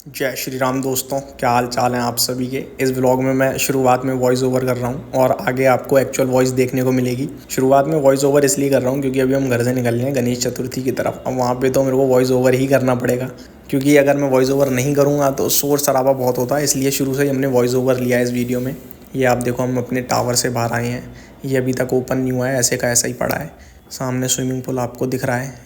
जय श्री राम दोस्तों, क्या हाल चाल हैं आप सभी के। इस व्लॉग में मैं शुरुआत में वॉइस ओवर कर रहा हूं और आगे आपको एक्चुअल वॉइस देखने को मिलेगी। शुरुआत में वॉइस ओवर इसलिए कर रहा हूं क्योंकि अभी हम घर से निकल रहे हैं गणेश चतुर्थी की तरफ। अब वहां पे तो मेरे को वॉइस ओवर ही करना पड़ेगा, क्योंकि अगर मैं वॉइस ओवर नहीं करूँगा तो शोर शराबा बहुत होता है। इसलिए शुरू से ही हमने वॉइस ओवर लिया है इस वीडियो में। ये आप देखो, हम अपने टावर से बाहर आए हैं। ये अभी तक ओपन नहीं हुआ है, ऐसे का ऐसा ही पड़ा है। सामने स्विमिंग पूल आपको दिख रहा है।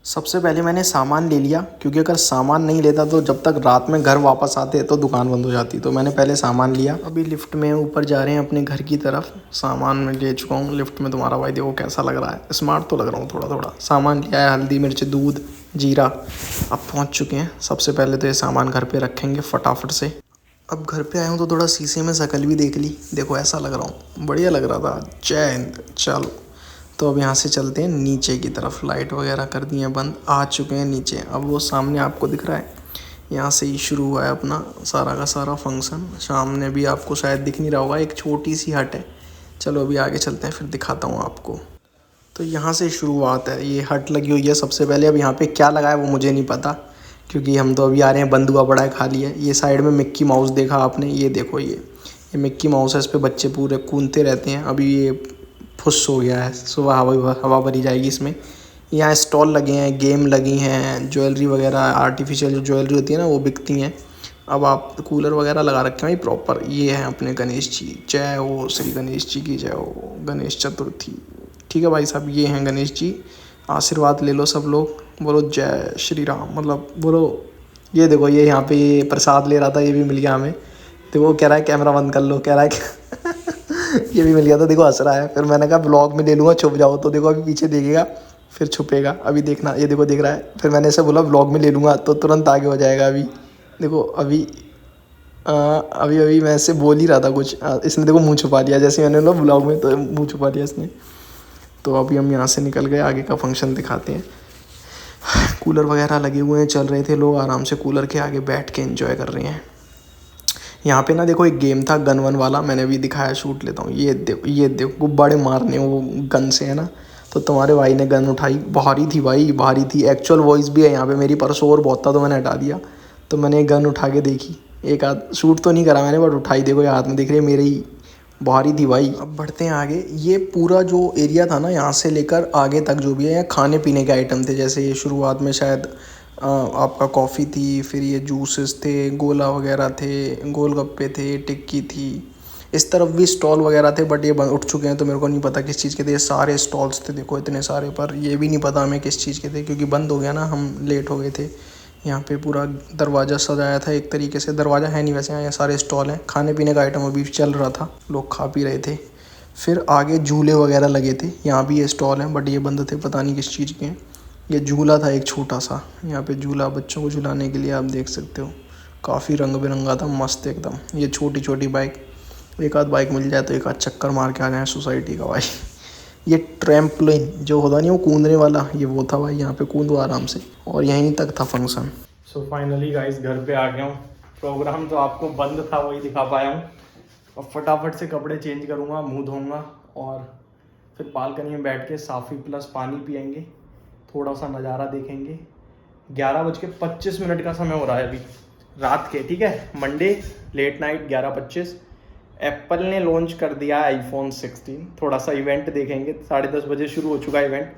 सबसे पहले मैंने सामान ले लिया, क्योंकि अगर सामान नहीं लेता तो जब तक रात में घर वापस आते तो दुकान बंद हो जाती। तो मैंने पहले सामान लिया। अभी लिफ्ट में ऊपर जा रहे हैं अपने घर की तरफ। सामान मैं ले चुका हूँ लिफ्ट में। तुम्हारा भाई देखो कैसा लग रहा है, स्मार्ट तो लग रहा हूँ थोड़ा थोड़ा। सामान लिया है, हल्दी मिर्च दूध जीरा। अब पहुँच चुके हैं। सबसे पहले तो ये सामान घर पर रखेंगे फटाफट से। अब घर पे आया हूँ तो थोड़ा शीशे में शक्ल भी देख ली। देखो ऐसा लग रहा हूँ, बढ़िया लग रहा था। जय हिंद। चलो तो अब यहाँ से चलते हैं नीचे की तरफ। लाइट वगैरह कर दी है बंद, आ चुके हैं नीचे। अब वो सामने आपको दिख रहा है, यहाँ से ही शुरू हुआ है अपना सारा का सारा फंक्शन। सामने भी आपको शायद दिख नहीं रहा होगा, एक छोटी सी हट है। चलो अभी आगे चलते हैं, फिर दिखाता हूँ आपको। तो यहाँ से शुरुआत है, ये हट लगी हुई है सबसे पहले। अब यहाँ पे क्या लगा है वो मुझे नहीं पता, क्योंकि हम तो अभी आ रहे हैं, बंद हुआ पड़ा है, खाली है। ये साइड में मिक्की माउस देखा आपने, ये देखो ये मिक्की माउस है। इस पर बच्चे पूरे कूदते रहते हैं। अभी ये फुस हो गया है, सुबह हवा भरी जाएगी इसमें। यहाँ स्टॉल लगे हैं, गेम लगी हैं, ज्वेलरी वगैरह, आर्टिफिशियल जो ज्वेलरी होती है ना वो बिकती हैं। अब आप कूलर वगैरह लगा रखे हैं प्रॉपर। ये हैं अपने गणेश जी। जय हो श्री गणेश जी की, जय हो गणेश चतुर्थी। ठीक है भाई साहब, ये हैं गणेश जी। आशीर्वाद ले लो सब लोग, बोलो जय श्री राम, मतलब बोलो। ये देखो, ये यहाँ पे ये प्रसाद ले रहा था, ये भी मिल गया हमें। देखो कह रहा है कैमरा बंद कर लो, कह रहा है ये भी मिल गया। तो देखो हंस रहा है। फिर मैंने कहा ब्लॉग में ले लूँगा, छुप जाओ। तो देखो अभी पीछे देखेगा, फिर छुपेगा। अभी देखना, ये देखो देख रहा है। फिर मैंने ऐसे बोला ब्लॉग में ले लूँगा, तो तुरंत आगे हो जाएगा। अभी देखो अभी अभी अभी मैं ऐसे बोल ही रहा था कुछ, इसने देखो मुंह छुपा लिया। जैसे मैंने बोला ब्लॉग में, तो मुंह छुपा लिया इसने। तो अभी हम यहाँ से निकल गए, आगे का फंक्शन दिखाते हैं। कूलर वगैरह लगे हुए हैं, चल रहे थे लोग आराम से कूलर के आगे बैठ के एंजॉय कर रहे हैं। यहाँ पे ना देखो एक गेम था गन वन वाला, मैंने भी दिखाया, शूट लेता हूँ। ये देखो गुब्बारे मारने वो गन से, है ना। तो तुम्हारे भाई ने गन उठाई, भारी थी भाई, भारी थी। एक्चुअल वॉइस भी है यहाँ पे मेरी, पर शोर बहुत था तो मैंने हटा दिया। तो मैंने एक गन उठा के देखी, एक आध शूट तो नहीं करा मैंने, बट उठाई। देखो ये हाथ में दिख रही है मेरे ही, भारी थी भाई। अब बढ़ते हैं आगे। ये पूरा जो एरिया था ना, यहाँ से लेकर आगे तक जो भी है, यहाँ खाने पीने के आइटम थे। जैसे ये शुरुआत में शायद आपका कॉफ़ी थी, फिर ये जूसेस थे, गोला वगैरह थे, गोलगप्पे थे, टिक्की थी। इस तरफ भी स्टॉल वगैरह थे, बट ये बंद उठ चुके हैं, तो मेरे को नहीं पता किस चीज़ के थे। ये सारे स्टॉल्स थे देखो इतने सारे, पर ये भी नहीं पता हमें किस चीज़ के थे, क्योंकि बंद हो गया ना, हम लेट हो गए थे। यहाँ पे पूरा दरवाज़ा सजाया था एक तरीके से। दरवाज़ा है नहीं वैसे, यहाँ सारे स्टॉल हैं। खाने पीने का आइटम अभी चल रहा था, लोग खा पी रहे थे। फिर आगे झूले वगैरह लगे थे। यहाँ भी ये स्टॉल हैं, बट ये बंद थे, पता नहीं किस चीज़ के हैं। ये झूला था एक छोटा सा, यहाँ पे झूला बच्चों को झुलाने के लिए, आप देख सकते हो। काफ़ी रंग बिरंगा था, मस्त एकदम। ये छोटी छोटी बाइक, एक आध बाइक मिल जाए तो एक आध चक्कर मार के आ जाए सोसाइटी का भाई। ये ट्रैम्पलिन जो होता नहीं वो कूदने वाला, ये वो था भाई। यहाँ पे कूदो आराम से। और यहीं तक था फंक्शन। सो फाइनली गाइस घर पे आ गया हूँ। प्रोग्राम तो आपको बंद था वही दिखा पाया हूँ। और फटाफट से कपड़े चेंज करूँगा, मुँह धोऊँगा, और फिर बालकनी में बैठ के साफ़ी प्लस पानी पियेंगे, थोड़ा सा नज़ारा देखेंगे। 11:25 का समय हो रहा है अभी रात के, ठीक है। Monday late night 11:25। एप्पल ने लॉन्च कर दिया iPhone 16। थोड़ा सा इवेंट देखेंगे, 10:30 बजे शुरू हो चुका है इवेंट।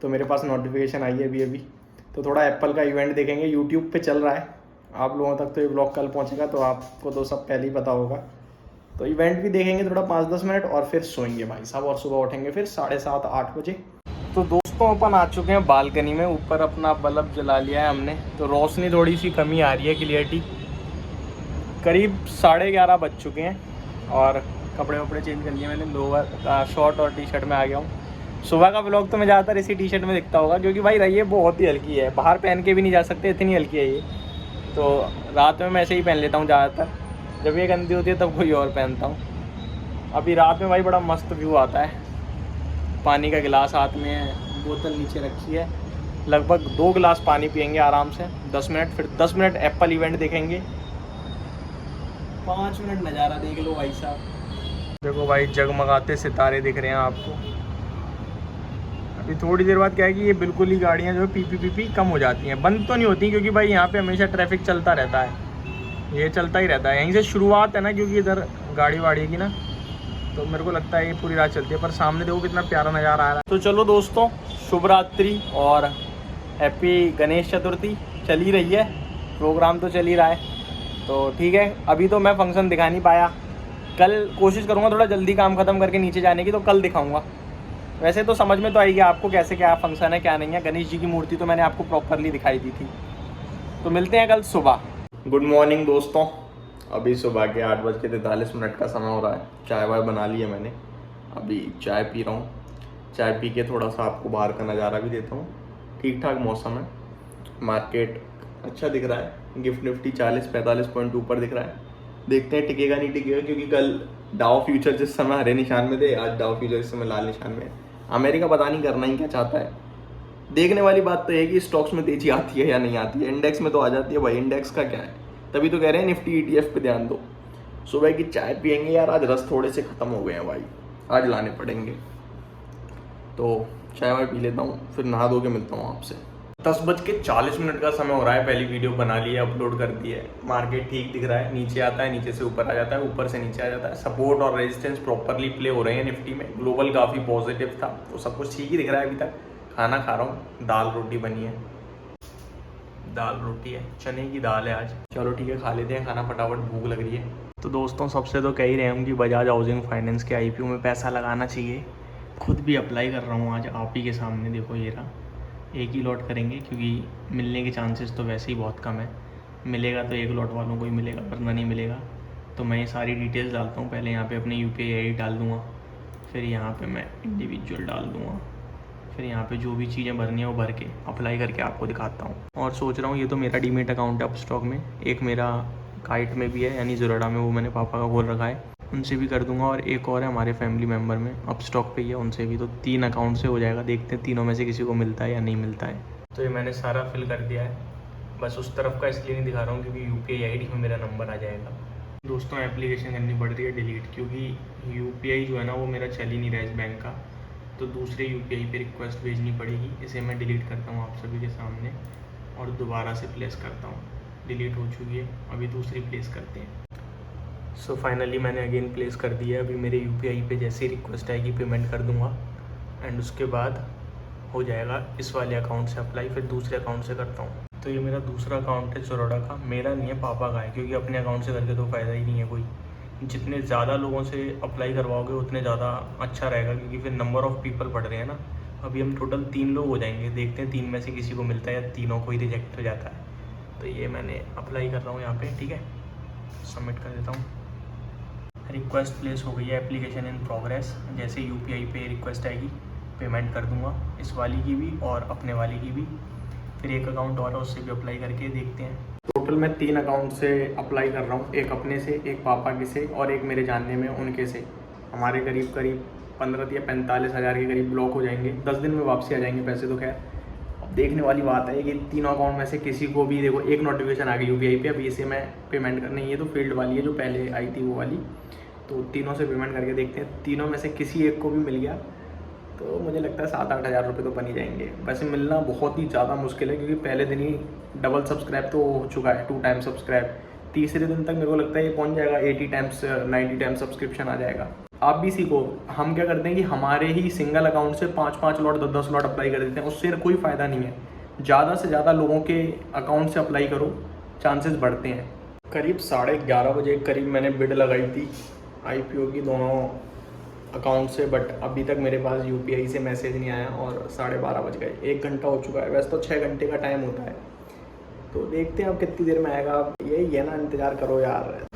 तो मेरे पास नोटिफिकेशन आई है अभी। तो थोड़ा एप्पल का इवेंट देखेंगे, यूट्यूब पे चल रहा है। आप लोगों तक तो ये ब्लॉग कल पहुंचेगा, तो आपको तो सब पहले ही पता होगा। तो इवेंट भी देखेंगे थोड़ा 5-10 मिनट, और फिर सोएंगे भाई साहब। और सुबह उठेंगे फिर 7:30-8 बजे। तो दोस्तों अपन आ चुके हैं बालकनी में। ऊपर अपना बल्ब जला लिया है हमने, तो रोशनी थोड़ी सी कमी आ रही है, क्लियरिटी। करीब 11:30 बज चुके हैं, और कपड़े वपड़े चेंज कर लिए मैंने। लोअर शॉर्ट और टी शर्ट में आ गया हूँ। सुबह का व्लॉग तो मैं ज़्यादातर इसी टी शर्ट में दिखता होगा, क्योंकि भाई रही है बहुत ही हल्की है, बाहर पहन के भी नहीं जा सकते, इतनी हल्की है ये। तो रात में मैं ऐसे ही पहन लेता हूँ ज़्यादातर, जब ये गंदी होती है तब कोई और पहनता हूँ। अभी रात में भाई बड़ा मस्त व्यू आता है। पानी का गिलास हाथ में है, बोतल नीचे रखी है। लगभग 2 गिलास पानी पियेंगे आराम से 10 मिनट। फिर 10 मिनट एप्पल इवेंट देखेंगे, 5 मिनट नज़ारा देख लो भाई साहब। देखो भाई जगमगाते सितारे दिख रहे हैं आपको। अभी थोड़ी देर बाद क्या है कि ये बिल्कुल ही गाड़ियाँ जो है पी कम हो जाती हैं। बंद तो नहीं होती, क्योंकि भाई यहाँ पे हमेशा ट्रैफिक चलता रहता है। ये चलता ही रहता है, यहीं से शुरुआत है ना, क्योंकि इधर गाड़ी वाड़ी की ना, तो मेरे को लगता है ये पूरी रात चलती है। पर सामने देखो कितना प्यारा नज़ारा आ रहा है। तो चलो दोस्तों, शुभ रात्रि और हैप्पी गणेश चतुर्थी। चल ही रही है, प्रोग्राम तो चल ही रहा है, तो ठीक है। अभी तो मैं फंक्शन दिखा नहीं पाया, कल कोशिश करूँगा थोड़ा जल्दी काम ख़त्म करके नीचे जाने की, तो कल दिखाऊँगा। वैसे तो समझ में तो आएगी आपको कैसे क्या फंक्शन है क्या नहीं है। गणेश जी की मूर्ति तो मैंने आपको प्रॉपरली दिखाई दी थी। तो मिलते हैं कल सुबह। गुड मॉर्निंग दोस्तों, अभी सुबह के 8:43 का समय हो रहा है। चाय वाय बना ली है मैंने, अभी चाय पी रहा हूँ। चाय पी के थोड़ा सा आपको बाहर का नज़ारा भी देता हूँ। ठीक ठाक मौसम है, मार्केट अच्छा दिख रहा है। गिफ्ट निफ्टी 40-45 पॉइंट ऊपर दिख रहा है। देखते हैं टिकेगा नहीं टिकेगा, क्योंकि कल डाउ फ्यूचर जिस समय हरे निशान में थे, आज डाउ फ्यूचर इस समय लाल निशान में। अमेरिका पता नहीं करना ही क्या चाहता है। देखने वाली बात तो है कि स्टॉक्स में तेजी आती है या नहीं आती है। इंडेक्स में तो आ जाती है भाई, इंडेक्स का क्या है। तभी तो कह रहे हैं निफ्टी ETF पे ध्यान दो। सुबह की चाय पियेंगे यार, आज रस थोड़े से ख़त्म हो गए हैं भाई, आज लाने पड़ेंगे। तो चाय वाय पी लेता हूँ, फिर नहा धो के मिलता हूँ आपसे। 10:40 का समय हो रहा है। पहली वीडियो बना ली है, अपलोड कर दी है। मार्केट ठीक दिख रहा है, नीचे आता है, नीचे से ऊपर आ जाता है, ऊपर से नीचे आ जाता है। सपोर्ट और रेजिस्टेंस प्रॉपरली प्ले हो रहे हैं निफ्टी में। ग्लोबल काफ़ी पॉजिटिव था, तो सब कुछ ठीक ही दिख रहा है अभी तक। खाना खा रहा हूँ, दाल रोटी बनी है, दाल रोटी है, चने की दाल है आज। चलो ठीक है, खा लेते हैं खाना फटाफट, भूख लग रही है। तो दोस्तों, सबसे तो कह ही रहे हम कि बजाज हाउसिंग फाइनेंस के IPO में पैसा लगाना चाहिए। खुद भी अप्लाई कर रहा हूँ आज आप ही के सामने। देखो ये रहा, एक ही लॉट करेंगे, क्योंकि मिलने के चांसेस तो वैसे ही बहुत कम है। मिलेगा तो एक लॉट वालों को ही मिलेगा, वरना नहीं मिलेगा। तो मैं ये सारी डिटेल्स डालता हूँ। पहले यहाँ पे अपने UPI ID डाल दूँगा, फिर यहाँ पे मैं इंडिविजुअल डाल दूँगा, फिर यहाँ पे जो भी चीज़ें भरनी है वो भर के अप्लाई करके आपको दिखाता हूँ। और सोच रहा हूँ, ये तो मेरा डीमेट अकाउंट है अपस्टॉक में, एक मेरा काइट में भी है, यानी ज़ोराडा में, वो मैंने पापा का खोल रखा है, उनसे भी कर दूंगा। और एक और है हमारे फैमिली मेम्बर में, अपस्टॉक पे ही है, उनसे भी। तो 3 अकाउंट से हो जाएगा। देखते हैं तीनों में से किसी को मिलता है या नहीं मिलता है। तो ये मैंने सारा फिल कर दिया है, बस उस तरफ का इसलिए नहीं दिखा रहा हूँ क्योंकि UPI ID में मेरा नंबर आ जाएगा। दोस्तों, एप्लीकेशन करनी पड़ रही है डिलीट, क्योंकि UPI जो है ना वो मेरा चल ही नहीं रहा है इस बैंक का। तो दूसरे UPI पे रिक्वेस्ट भेजनी पड़ेगी। इसे मैं डिलीट करता हूँ आप सभी के सामने और दोबारा से प्लेस करता हूँ। डिलीट हो चुकी है, अभी दूसरी प्लेस करते हैं। सो फाइनली मैंने अगेन प्लेस कर दिया है। अभी मेरे UPI पे जैसी रिक्वेस्ट आएगी पेमेंट कर दूँगा, एंड उसके बाद हो जाएगा इस वाले अकाउंट से अप्लाई। फिर दूसरे अकाउंट से करता हूँ। तो ये मेरा दूसरा अकाउंट है ज़ोराडा का, मेरा नहीं है, पापा का है, क्योंकि अपने अकाउंट से करके तो फ़ायदा ही नहीं है कोई। जितने ज़्यादा लोगों से अप्लाई करवाओगे उतने ज़्यादा अच्छा रहेगा, क्योंकि फिर नंबर ऑफ़ पीपल बढ़ रहे हैं ना। अभी हम टोटल 3 लोग हो जाएंगे, देखते हैं 3 में से किसी को मिलता है या तीनों को ही रिजेक्ट हो जाता है। तो ये मैंने अप्लाई कर रहा हूँ यहाँ पे, ठीक है, सबमिट कर देता हूँ। रिक्वेस्ट प्लेस हो गई है, एप्लीकेशन इन प्रोग्रेस। जैसे UPI पे रिक्वेस्ट आएगी पेमेंट कर दूँगा, इस वाली की भी और अपने वाली की भी। फिर एक अकाउंट और है, उससे भी अप्लाई करके देखते हैं। टोटल मैं 3 अकाउंट से अप्लाई कर रहा हूँ, एक अपने से, एक पापा के से और एक मेरे जानने में उनके से। हमारे करीब 15 या 45 हज़ार के करीब ब्लॉक हो जाएंगे। 10 दिन में वापसी आ जाएंगे पैसे। तो खैर, अब देखने वाली बात है कि तीनों अकाउंट में से किसी को भी, देखो एक नोटिफिकेशन आ गई UPI पे, अभी इसे मैं पेमेंट करनी है। तो फील्ड वाली है जो पहले आई थी वो वाली। तो तीनों से पेमेंट करके देखते हैं, तीनों में से किसी एक को भी मिल गया तो मुझे लगता है 7-8 हज़ार रुपये तो बन ही जाएंगे। वैसे मिलना बहुत ही ज़्यादा मुश्किल है, क्योंकि पहले दिन ही डबल सब्सक्राइब तो हो चुका है, 2 टाइम सब्सक्राइब। तीसरे दिन तक मेरे को लगता है ये पहुंच जाएगा 80 टाइम्स 90 टाइम्स सब्सक्रिप्शन आ जाएगा। आप भी सीखो। हम क्या करते हैं कि हमारे ही सिंगल अकाउंट से 5-5 लॉट 10-10 लॉट अप्लाई कर देते हैं, उससे कोई फ़ायदा नहीं है। ज़्यादा से ज़्यादा लोगों के अकाउंट से अप्लाई करो, चांसेस बढ़ते हैं। करीब 11:30 बजे करीब मैंने बिड लगाई थी IPO की दोनों अकाउंट से, बट अभी तक मेरे पास UPI से मैसेज नहीं आया और 12:30 बज गए। 1 घंटा हो चुका है। वैसे तो 6 घंटे का टाइम होता है, तो देखते हैं अब कितनी देर में आएगा। यही है ना, इंतज़ार करो यार।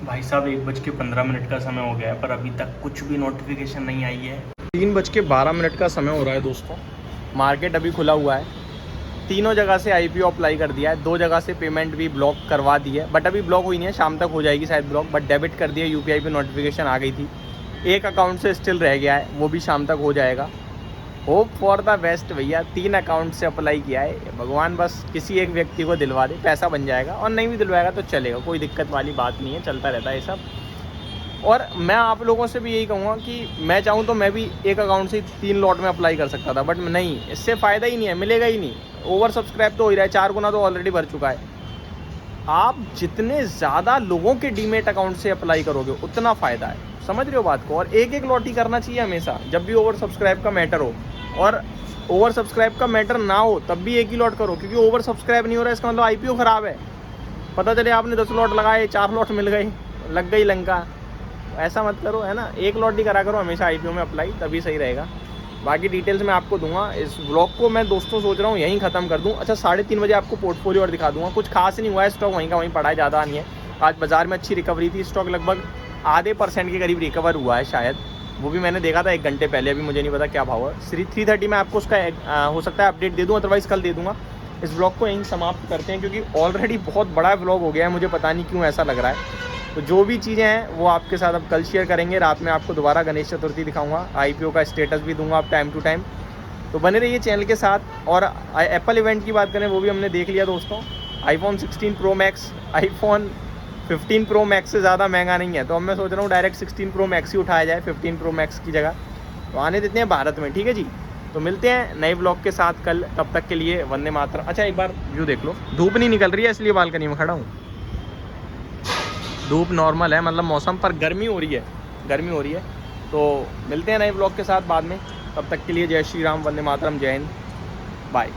भाई साहब, 1:15 का समय हो गया है, पर अभी तक कुछ भी नोटिफिकेशन नहीं आई है। 3:12 का समय हो रहा है दोस्तों। मार्केट अभी खुला हुआ है। तीनों जगह से IPO अप्लाई कर दिया है, 2 जगह से पेमेंट भी ब्लॉक करवा दी है, बट अभी ब्लॉक हुई नहीं है, शाम तक हो जाएगी शायद ब्लॉक। बट डेबिट कर दिया, UPI पे नोटिफिकेशन आ गई थी। एक अकाउंट से स्टिल रह गया है, वो भी शाम तक हो जाएगा। होप फॉर द बेस्ट भैया। 3 अकाउंट से अप्लाई किया है, भगवान बस किसी एक व्यक्ति को दिलवा दे, पैसा बन जाएगा। और नहीं भी दिलवाएगा तो चलेगा, कोई दिक्कत वाली बात नहीं है, चलता रहता है ये सब। और मैं आप लोगों से भी यही कहूँगा कि मैं चाहूँ तो मैं भी एक अकाउंट से 3 लॉट में अप्लाई कर सकता था, बट नहीं, इससे फ़ायदा ही नहीं है, मिलेगा ही नहीं। ओवर सब्सक्राइब तो हो ही रहा है, 4 गुना तो ऑलरेडी भर चुका है। आप जितने ज़्यादा लोगों के डीमेट अकाउंट से अप्लाई करोगे उतना फ़ायदा है, समझ रहे हो बात को। और एक एक लॉट ही करना चाहिए हमेशा, जब भी ओवर सब्सक्राइब का मैटर हो। और ओवर सब्सक्राइब का मैटर ना हो तब भी एक ही लॉट करो, क्योंकि ओवर सब्सक्राइब नहीं हो रहा है इसका मतलब IPO ख़राब है। पता चले आपने 10 लॉट लगाए, 4 लॉट मिल गए, लग गई लंका। ऐसा मत करो, है ना। एक लॉट ही करा करो हमेशा IPO में अप्लाई, तभी सही रहेगा। बाकी डिटेल्स मैं आपको दूंगा। इस ब्लॉग को मैं दोस्तों सोच रहा हूँ यहीं ख़त्म कर दूँ। अच्छा 3:30 बजे आपको पोर्टफोलियो और दिखा दूंगा। कुछ खास नहीं हुआ है, स्टॉक वहीं का वहीं पड़ा है, ज़्यादा नहीं है। आज बाज़ार में अच्छी रिकवरी थी, स्टॉक लगभग आधे % के करीब रिकवर हुआ है शायद। वो भी मैंने देखा था 1 घंटे पहले, अभी मुझे नहीं पता क्या भाव है। 3:30 में आपको उसका हो सकता है अपडेट दे दूँ, अदरवाइज़ कल दे दूँगा। इस ब्लॉग को यहीं समाप्त करते हैं, क्योंकि ऑलरेडी बहुत बड़ा ब्लॉग हो गया है, मुझे पता नहीं क्यों ऐसा लग रहा है। तो जो भी चीज़ें हैं वो आपके साथ अब कल शेयर करेंगे। रात में आपको दोबारा गणेश चतुर्थी दिखाऊंगा, IPO का स्टेटस भी दूंगा आप टाइम टू टाइम। तो बने रहिए चैनल के साथ। और एप्पल इवेंट की बात करें, वो भी हमने देख लिया दोस्तों। iPhone 16 Pro Max iPhone 15 Pro Max से ज़्यादा महंगा नहीं है। तो अब मैं सोच रहा हूँ डायरेक्ट 16 Pro Max ही उठाया जाए 15 Pro Max की जगह। तो आने देते हैं भारत में, ठीक है जी। तो मिलते हैं नए ब्लॉग के साथ कल, तब तक के लिए वंदे मातरम। अच्छा एक बार व्यू देख लो, धूप नहीं निकल रही है इसलिए बालकनी में खड़ा हूँ। धूप नॉर्मल है, मतलब मौसम, पर गर्मी हो रही है, गर्मी हो रही है। तो मिलते हैं नए ब्लॉग के साथ बाद में, तब तक के लिए जय श्री राम, वंदे मातरम, जय हिंद, बाय।